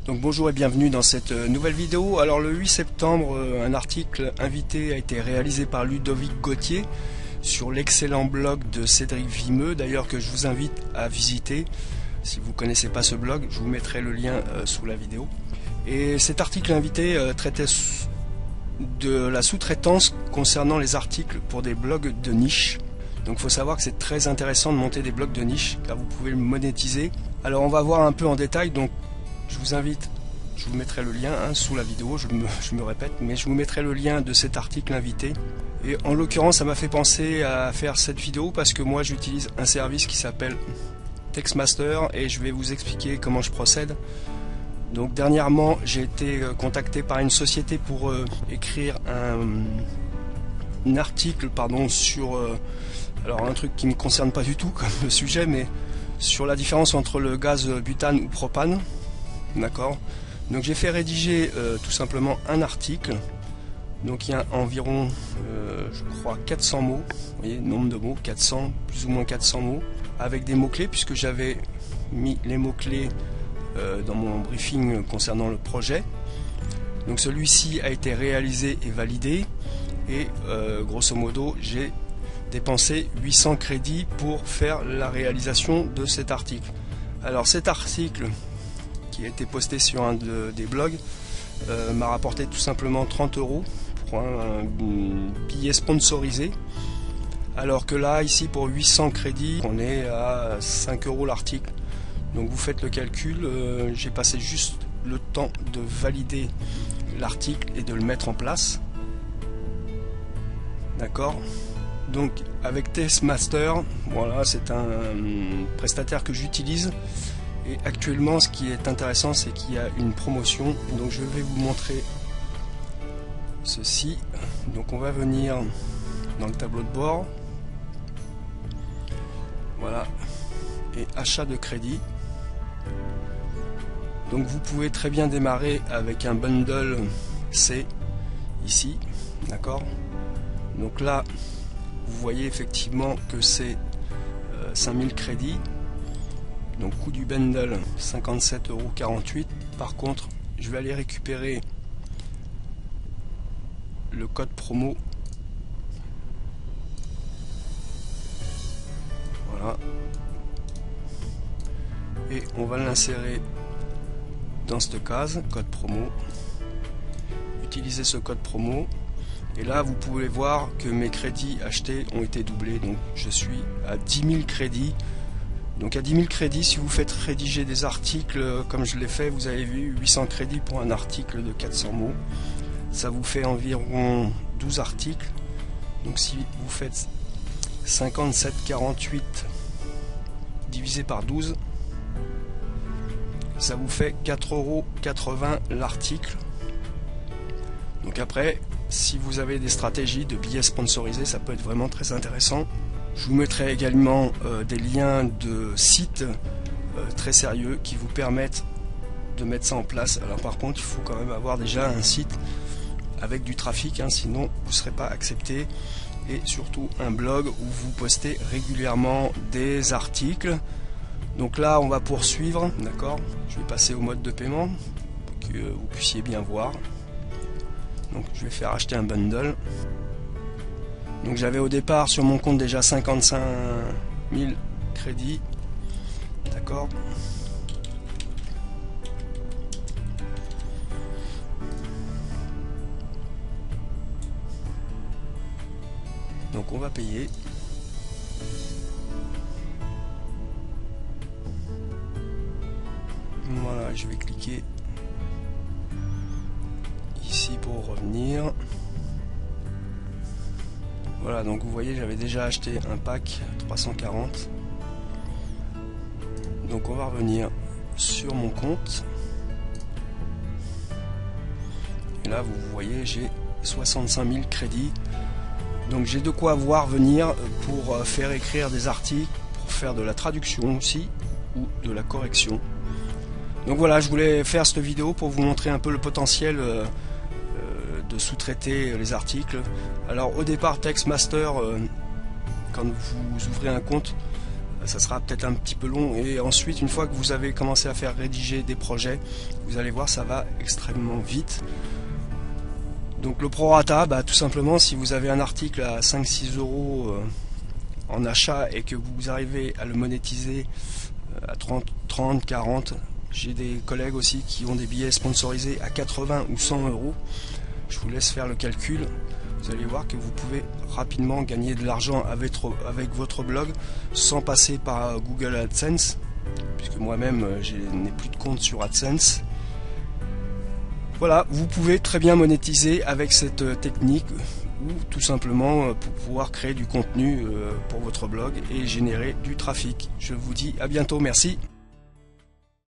Donc bonjour et bienvenue dans cette nouvelle vidéo. Alors le 8 septembre, un article invité a été réalisé par Ludovic Gauthier sur l'excellent blog de Cédric Vimeux, d'ailleurs que je vous invite à visiter. Si vous ne connaissez pas ce blog, je vous mettrai le lien sous la vidéo. Et cet article invité traitait de la sous-traitance concernant les articles pour des blogs de niche. Donc il faut savoir que c'est très intéressant de monter des blogs de niche car vous pouvez le monétiser. Alors on va voir un peu en détail, donc je vous invite, je vous mettrai le lien sous la vidéo, je me répète, mais je vous mettrai le lien de cet article invité. Et en l'occurrence, ça m'a fait penser à faire cette vidéo parce que moi j'utilise un service qui s'appelle Textmaster et je vais vous expliquer comment je procède. Donc dernièrement, j'ai été contacté par une société pour écrire un article sur alors un truc qui me concerne pas du tout comme le sujet, mais sur la différence entre le gaz butane ou propane. D'accord. Donc j'ai fait rédiger tout simplement un article. Donc il y a environ, je crois, 400 mots. Vous voyez, nombre de mots, 400, plus ou moins 400 mots, avec des mots-clés, puisque j'avais mis les mots-clés dans mon briefing concernant le projet. Donc celui-ci a été réalisé et validé. Et grosso modo, j'ai dépensé 800 crédits pour faire la réalisation de cet article. Alors cet article, qui a été posté sur un des blogs, m'a rapporté tout simplement 30 € pour un billet sponsorisé, alors que là ici pour 800 crédits on est à 5 € l'article. Donc vous faites le calcul, j'ai passé juste le temps de valider l'article et de le mettre en place. D'accord. Donc avec Textmaster, voilà, c'est un prestataire que j'utilise. Et actuellement, ce qui est intéressant, c'est qu'il y a une promotion. Donc je vais vous montrer ceci. Donc on va venir dans le tableau de bord. Voilà. Et achat de crédit. Donc vous pouvez très bien démarrer avec un bundle C ici. D'accord. Donc là, vous voyez effectivement que c'est 5000 crédits. Donc coût du bundle 57,48 €. Par contre, je vais aller récupérer le code promo. Voilà. Et on va l'insérer dans cette case, code promo. Utiliser ce code promo. Et là, vous pouvez voir que mes crédits achetés ont été doublés. Donc je suis à 10 000 crédits. Donc à 10 000 crédits, si vous faites rédiger des articles comme je l'ai fait, vous avez vu 800 crédits pour un article de 400 mots. Ça vous fait environ 12 articles. Donc si vous faites 57,48 divisé par 12, ça vous fait 4,80 € l'article. Donc après, si vous avez des stratégies de billets sponsorisés, ça peut être vraiment très intéressant. Je vous mettrai également des liens de sites très sérieux qui vous permettent de mettre ça en place. Alors par contre, il faut quand même avoir déjà un site avec du trafic, sinon vous ne serez pas accepté. Et surtout un blog où vous postez régulièrement des articles. Donc là, on va poursuivre, d'accord. Je vais passer au mode de paiement pour que vous puissiez bien voir. Donc je vais faire acheter un bundle. Donc j'avais au départ sur mon compte déjà 55 000 crédits. D'accord. Donc on va payer. Voilà, je vais cliquer ici pour revenir. Voilà, donc vous voyez, j'avais déjà acheté un pack 340. Donc on va revenir sur mon compte. Et là, vous voyez, j'ai 65 000 crédits. Donc j'ai de quoi voir venir pour faire écrire des articles, pour faire de la traduction aussi, ou de la correction. Donc voilà, je voulais faire cette vidéo pour vous montrer un peu le potentiel de sous-traiter les articles. Alors au départ, Textmaster, quand vous ouvrez un compte, ça sera peut-être un petit peu long, et ensuite une fois que vous avez commencé à faire rédiger des projets, vous allez voir, ça va extrêmement vite. Donc le prorata, tout simplement, si vous avez un article à 5-6 euros en achat et que vous arrivez à le monétiser à 30, 40, j'ai des collègues aussi qui ont des billets sponsorisés à 80 ou 100 euros. Je vous laisse faire le calcul. Vous allez voir que vous pouvez rapidement gagner de l'argent avec votre blog sans passer par Google AdSense, puisque moi-même je n'ai plus de compte sur AdSense. Voilà, vous pouvez très bien monétiser avec cette technique, ou tout simplement pour pouvoir créer du contenu pour votre blog et générer du trafic. Je vous dis à bientôt, merci.